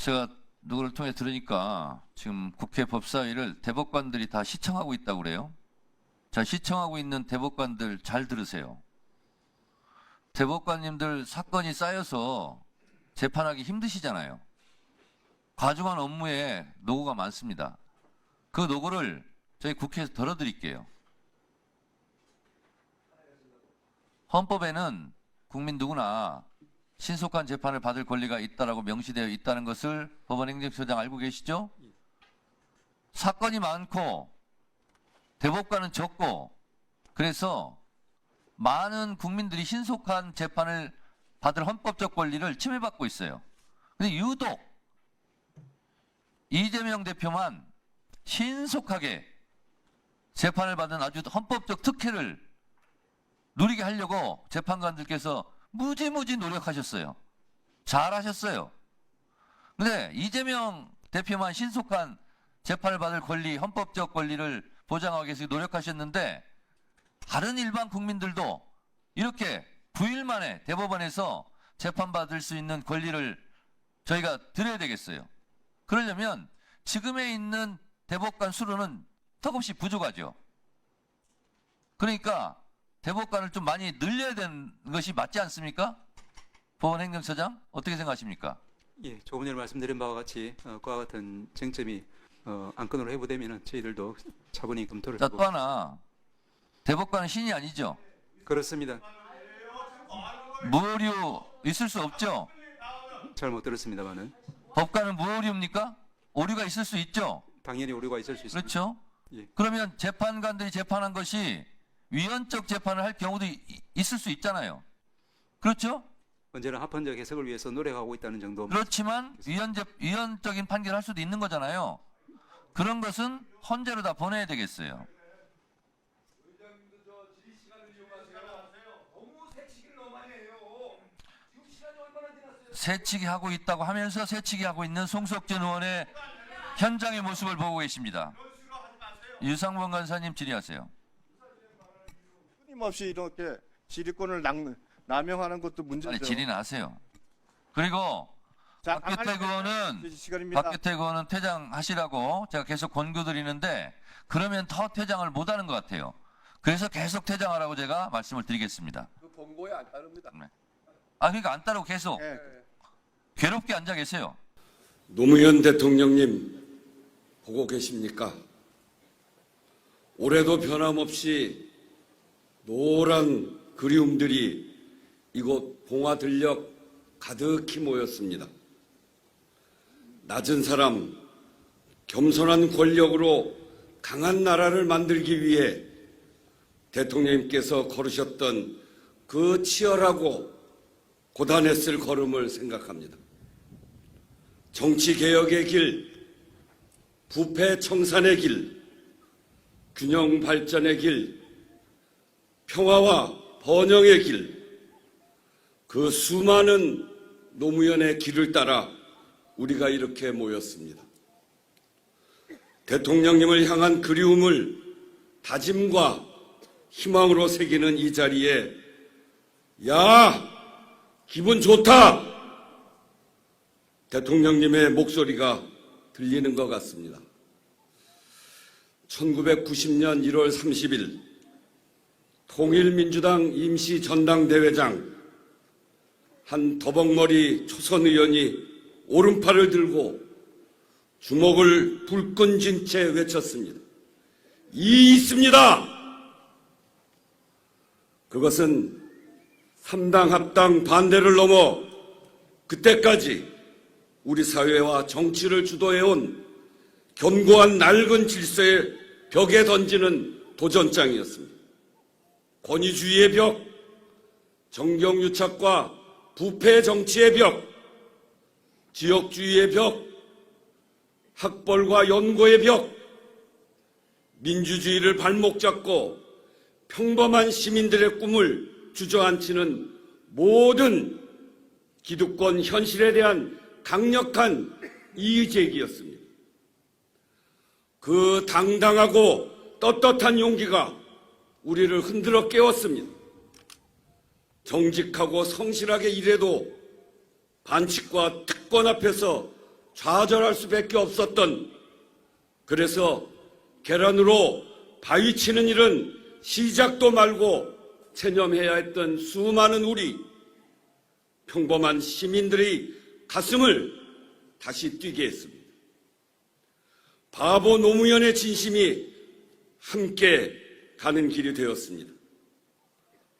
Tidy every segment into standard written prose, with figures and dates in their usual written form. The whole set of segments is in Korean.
제가 누구를 통해 들으니까 지금 국회 법사위를 대법관들이 다 시청하고 있다고 그래요. 자, 시청하고 있는 대법관들 잘 들으세요. 대법관님들 사건이 쌓여서 재판하기 힘드시잖아요. 과중한 업무에 노고가 많습니다. 그 노고를 저희 국회에서 덜어드릴게요. 헌법에는 국민 누구나 신속한 재판을 받을 권리가 있다라고 명시되어 있다는 것을 법원행정처장 알고 계시죠? 사건이 많고 대법관은 적고 그래서 많은 국민들이 신속한 재판을 받을 헌법적 권리를 침해받고 있어요. 근데 유독 이재명 대표만 신속하게 재판을 받은 아주 헌법적 특혜를 누리게 하려고 재판관들께서 무지무지 노력하셨어요. 잘하셨어요. 근데 이재명 대표만 신속한 재판을 받을 권리, 헌법적 권리를 보장하기 위해서 노력하셨는데 다른 일반 국민들도 이렇게 9일 만에 대법원에서 재판받을 수 있는 권리를 저희가 드려야 되겠어요. 그러려면 지금에 있는 대법관 수로는 턱없이 부족하죠. 그러니까 대법관을 좀 많이 늘려야 되는 것이 맞지 않습니까? 법원행정처장 어떻게 생각하십니까? 예, 조금 전에 말씀드린 바와 같이 그와 같은 쟁점이 안건으로 회부되면 저희들도 차분히 검토를 자, 하고. 또 하나 대법관은 신이 아니죠. 그렇습니다. 무오류 있을 수 없죠. 잘못 들었습니다만은 법관은 무오류입니까? 오류가 있을 수 있죠. 당연히 오류가 있을 수 있습니다. 그렇죠. 예. 그러면 재판관들이 재판한 것이 위헌적 재판을 할 경우도 있을 수 있잖아요. 그렇죠? 언제나 합헌적 해석을 위해서 노력하고 있다는 정도. 그렇지만 위헌적인 판결을 할 수도 있는 거잖아요. 그런 것은 헌재로 다 보내야 되겠어요. 새치기 하고 있다고 하면서 새치기 하고 있는 송석준 의원의 현장의 모습을 보고 계십니다. 유상범 간사님 질의하세요. 끊임없이 이렇게 질의권을 남용하는 것도 문제죠. 빨리 질의는 하세요. 그리고 자, 박규택 의원은 시간입니다. 박규택 의원은 퇴장하시라고 제가 계속 권고드리는데 그러면 더 퇴장을 못하는 것 같아요. 그래서 계속 퇴장하라고 제가 말씀을 드리겠습니다. 그 권고에 안 따릅니다. 네. 아, 그러니까 안 따르고 계속 예. 괴롭게 앉아 계세요. 노무현 대통령님 보고 계십니까? 올해도 변함없이 노란 그리움들이 이곳 봉화들녘 가득히 모였습니다. 낮은 사람, 겸손한 권력으로 강한 나라를 만들기 위해 대통령님께서 걸으셨던 그 치열하고 고단했을 걸음을 생각합니다. 정치개혁의 길, 부패 청산의 길, 균형 발전의 길, 평화와 번영의 길, 그 수많은 노무현의 길을 따라 우리가 이렇게 모였습니다. 대통령님을 향한 그리움을 다짐과 희망으로 새기는 이 자리에 야! 기분 좋다! 대통령님의 목소리가 들리는 것 같습니다. 1990년 1월 30일 통일민주당 임시전당대회장 한 더벅머리 초선 의원이 오른팔을 들고 주먹을 불끈 채 외쳤습니다. 이 있습니다! 그것은 3당 합당 반대를 넘어 그때까지 우리 사회와 정치를 주도해온 견고한 낡은 질서의 벽에 던지는 도전장이었습니다. 권위주의의 벽, 정경유착과 부패 정치의 벽, 지역주의의 벽, 학벌과 연고의 벽, 민주주의를 발목 잡고 평범한 시민들의 꿈을 주저앉히는 모든 기득권 현실에 대한 강력한 이의제기였습니다. 그 당당하고 떳떳한 용기가 우리를 흔들어 깨웠습니다. 정직하고 성실하게 일해도 반칙과 특권 앞에서 좌절할 수밖에 없었던, 그래서 계란으로 바위 치는 일은 시작도 말고 체념해야 했던 수많은 우리 평범한 시민들의 가슴을 다시 뛰게 했습니다. 바보 노무현의 진심이 함께 가는 길이 되었습니다.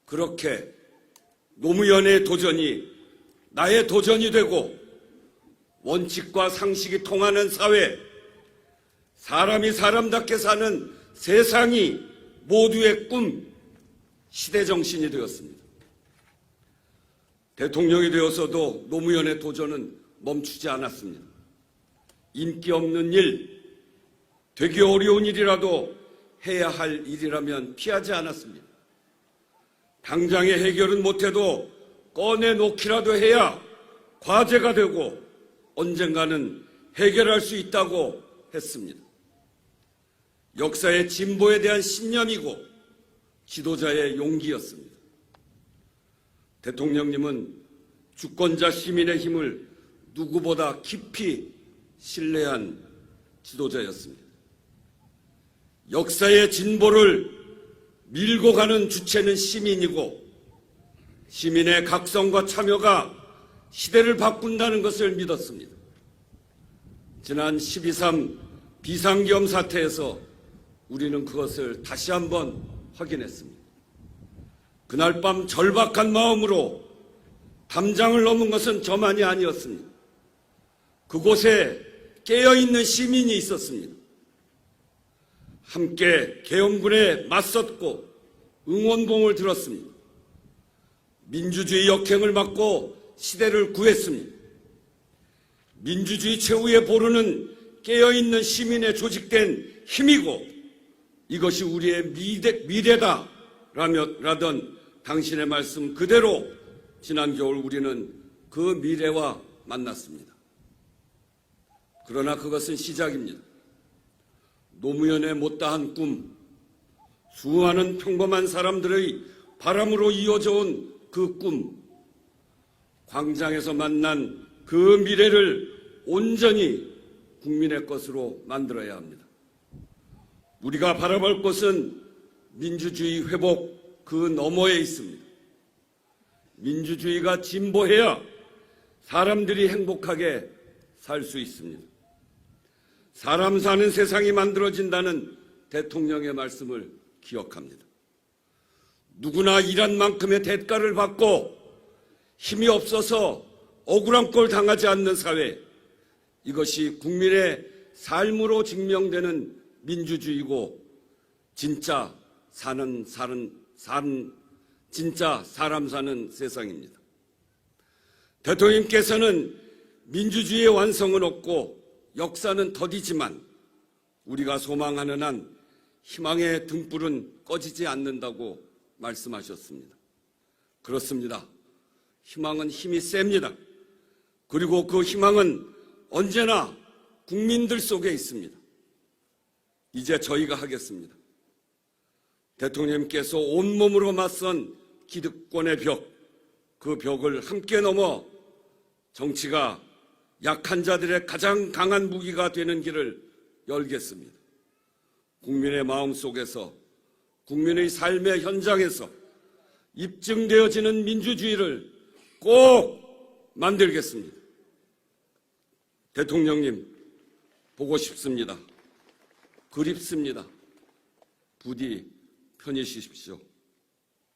그렇게 노무현의 도전이 나의 도전이 되고 원칙과 상식이 통하는 사회, 사람이 사람답게 사는 세상이 모두의 꿈, 시대정신이 되었습니다. 대통령이 되어서도 노무현의 도전은 멈추지 않았습니다. 인기 없는 일, 되기 어려운 일이라도 해야 할 일이라면 피하지 않았습니다. 당장의 해결은 못해도 꺼내놓기라도 해야 과제가 되고 언젠가는 해결할 수 있다고 했습니다. 역사의 진보에 대한 신념이고 지도자의 용기였습니다. 대통령님은 주권자 시민의 힘을 누구보다 깊이 신뢰한 지도자였습니다. 역사의 진보를 밀고 가는 주체는 시민이고 시민의 각성과 참여가 시대를 바꾼다는 것을 믿었습니다. 지난 12.3 비상계엄 사태에서 우리는 그것을 다시 한번 확인했습니다. 그날 밤 절박한 마음으로 담장을 넘은 것은 저만이 아니었습니다. 그곳에 깨어있는 시민이 있었습니다. 함께 계엄군에 맞섰고 응원봉을 들었습니다. 민주주의 역행을 막고 시대를 구했습니다. 민주주의 최후의 보루는 깨어있는 시민의 조직된 힘이고 이것이 우리의 미래다라던 당신의 말씀 그대로 지난 겨울 우리는 그 미래와 만났습니다. 그러나 그것은 시작입니다. 노무현의 못다한 꿈, 수많은 평범한 사람들의 바람으로 이어져 온 그 꿈, 광장에서 만난 그 미래를 온전히 국민의 것으로 만들어야 합니다. 우리가 바라볼 것은 민주주의 회복 그 너머에 있습니다. 민주주의가 진보해야 사람들이 행복하게 살 수 있습니다. 사람 사는 세상이 만들어진다는 대통령의 말씀을 기억합니다. 누구나 일한 만큼의 대가를 받고 힘이 없어서 억울한 꼴 당하지 않는 사회, 이것이 국민의 삶으로 증명되는 민주주의고 진짜 사람 사는 세상입니다. 대통령께서는 민주주의의 완성은 없고 역사는 더디지만 우리가 소망하는 한 희망의 등불은 꺼지지 않는다고 말씀하셨습니다. 그렇습니다. 희망은 힘이 셉니다. 그리고 그 희망은 언제나 국민들 속에 있습니다. 이제 저희가 하겠습니다. 대통령님께서 온몸으로 맞선 기득권의 벽, 그 벽을 함께 넘어 정치가 약한 자들의 가장 강한 무기가 되는 길을 열겠습니다. 국민의 마음속에서, 국민의 삶의 현장에서 입증되어지는 민주주의를 꼭 만들겠습니다. 대통령님, 보고 싶습니다. 그립습니다. 부디 편히 쉬십시오.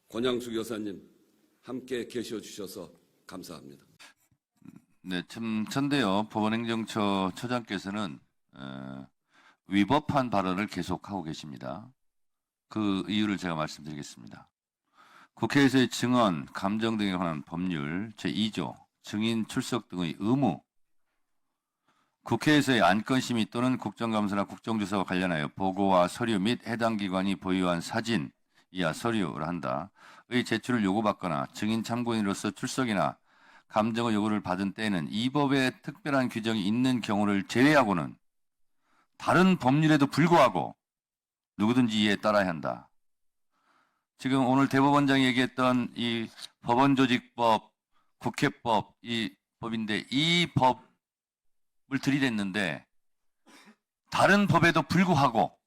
권양숙 여사님, 함께 계셔 주셔서 감사합니다. 네, 전데요. 법원행정처 처장께서는 위법한 발언을 계속하고 계십니다. 그 이유를 제가 말씀드리겠습니다. 국회에서의 증언, 감정 등에 관한 법률 제2조 증인 출석 등의 의무, 국회에서의 안건심의 또는 국정감사나 국정조사와 관련하여 보고와 서류 및 해당 기관이 보유한 사진 이하 서류를 한다의 제출을 요구받거나 증인 참고인으로서 출석이나 감정의 요구를 받은 때에는 이 법에 특별한 규정이 있는 경우를 제외하고는 다른 법률에도 불구하고 누구든지 이에 따라야 한다. 지금 오늘 대법원장이 얘기했던 이 법원조직법, 국회법, 이 법인데 이 법 들이댔는데 다른 법에도 불구하고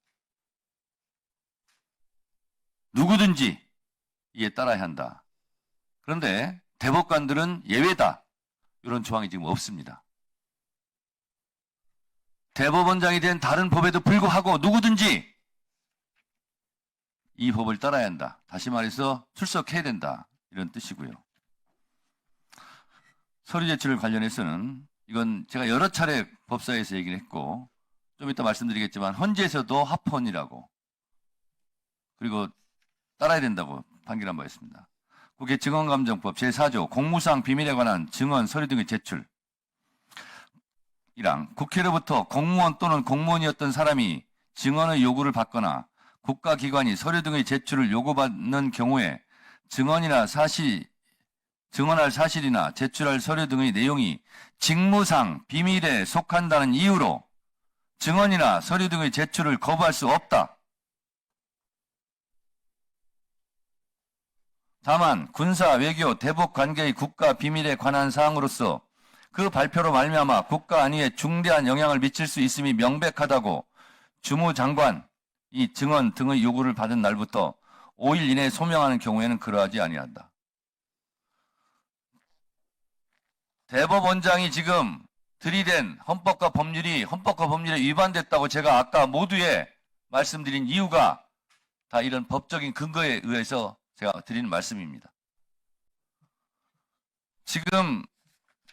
누구든지 이에 따라야 한다. 그런데 대법관들은 예외다. 이런 조항이 지금 없습니다. 대법원장이 된 다른 법에도 불구하고 누구든지 이 법을 따라야 한다. 다시 말해서 출석해야 된다. 이런 뜻이고요. 서류 제출 관련해서는 이건 제가 여러 차례 법사위에서 얘기를 했고 좀 이따 말씀드리겠지만 헌재에서도 합헌이라고 그리고 따라야 된다고 판결한 바 있습니다. 국회 증언감정법 제4조 공무상 비밀에 관한 증언 서류 등의 제출 이랑 국회로부터 공무원 또는 공무원이었던 사람이 증언의 요구를 받거나 국가기관이 서류 등의 제출을 요구받는 경우에 증언할 사실이나 제출할 서류 등의 내용이 직무상 비밀에 속한다는 이유로 증언이나 서류 등의 제출을 거부할 수 없다. 다만 군사, 외교, 대북 관계의 국가 비밀에 관한 사항으로서 그 발표로 말미암아 국가 안위에 중대한 영향을 미칠 수 있음이 명백하다고 주무장관이 증언 등의 요구를 받은 날부터 5일 이내에 소명하는 경우에는 그러하지 아니한다. 대법원장이 지금 들이댄 헌법과 법률에 위반됐다고 제가 아까 모두에 말씀드린 이유가 다 이런 법적인 근거에 의해서 제가 드리는 말씀입니다. 지금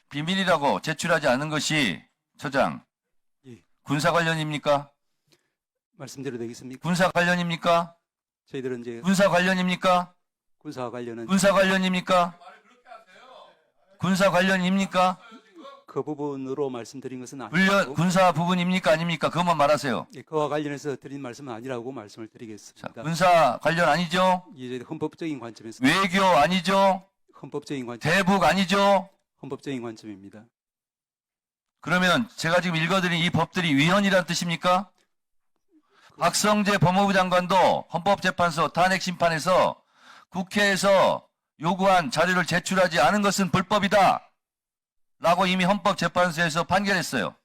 비밀이라고 제출하지 않은 것이 처장 예. 군사 관련입니까? 말씀드려도 되겠습니까? 군사 관련입니까? 저희들은 이제 군사 관련입니까? 군사와 관련은 군사 관련입니까? 군사 관련입니까? 그 부분으로 말씀드린 것은 아니고 군사 부분입니까? 아닙니까? 그것만 말하세요. 예, 그와 관련해서 드린 말씀은 아니라고 말씀을 자, 드리겠습니다. 군사 관련 아니죠? 이제 헌법적인 관점에서 외교 아니죠? 헌법적인 관점, 대북 아니죠? 헌법적인 관점입니다. 그러면 제가 지금 읽어드린 이 법들이 위헌이란 뜻입니까? 박성재 법무부 장관도 헌법재판소 탄핵 심판에서 국회에서 요구한 자료를 제출하지 않은 것은 불법이다. 라고 이미 헌법재판소에서 판결했어요.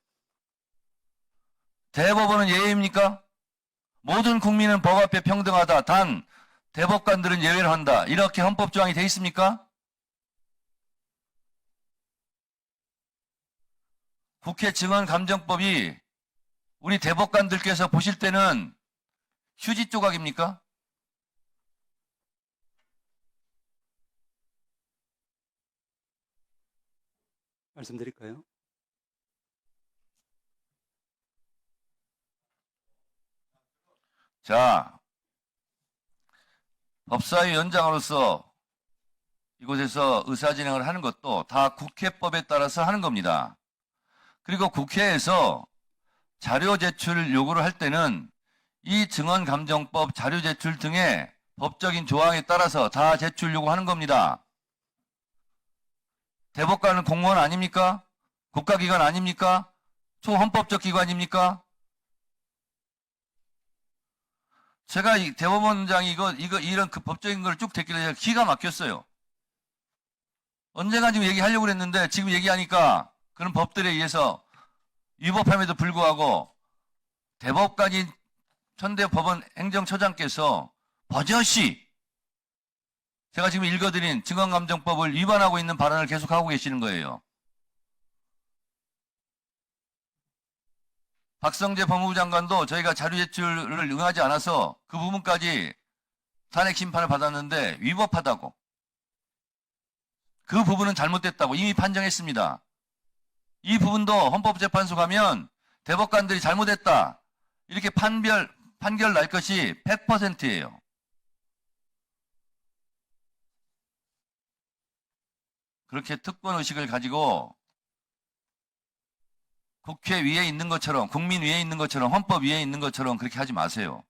대법원은 예외입니까? 모든 국민은 법 앞에 평등하다. 단 대법관들은 예외를 한다. 이렇게 헌법 조항이 돼 있습니까? 국회 증언감정법이 우리 대법관들께서 보실 때는 휴지 조각입니까? 말씀드릴까요? 자, 법사위원장으로서 이곳에서 의사진행을 하는 것도 다 국회법에 따라서 하는 겁니다. 그리고 국회에서 자료 제출 요구를 할 때는 이 증언감정법 자료 제출 등의 법적인 조항에 따라서 다 제출 요구하는 겁니다. 대법관은 공무원 아닙니까? 국가기관 아닙니까? 초헌법적 기관입니까? 제가 이 대법원장이 이런 그 법적인 걸 쭉 듣길래 제가 기가 막혔어요. 언젠가 지금 얘기하려고 그랬는데 지금 얘기하니까 그런 법들에 의해서 위법함에도 불구하고 대법관인 천대법원 행정처장께서 버젓이 제가 지금 읽어드린 증언감정법을 위반하고 있는 발언을 계속하고 계시는 거예요. 박성재 법무부 장관도 저희가 자료 제출을 응하지 않아서 그 부분까지 탄핵 심판을 받았는데 위법하다고. 그 부분은 잘못됐다고 이미 판정했습니다. 이 부분도 헌법재판소 가면 대법관들이 잘못했다. 이렇게 판결 날 것이 100%예요. 그렇게 특권의식을 가지고 국회 위에 있는 것처럼, 국민 위에 있는 것처럼, 헌법 위에 있는 것처럼 그렇게 하지 마세요.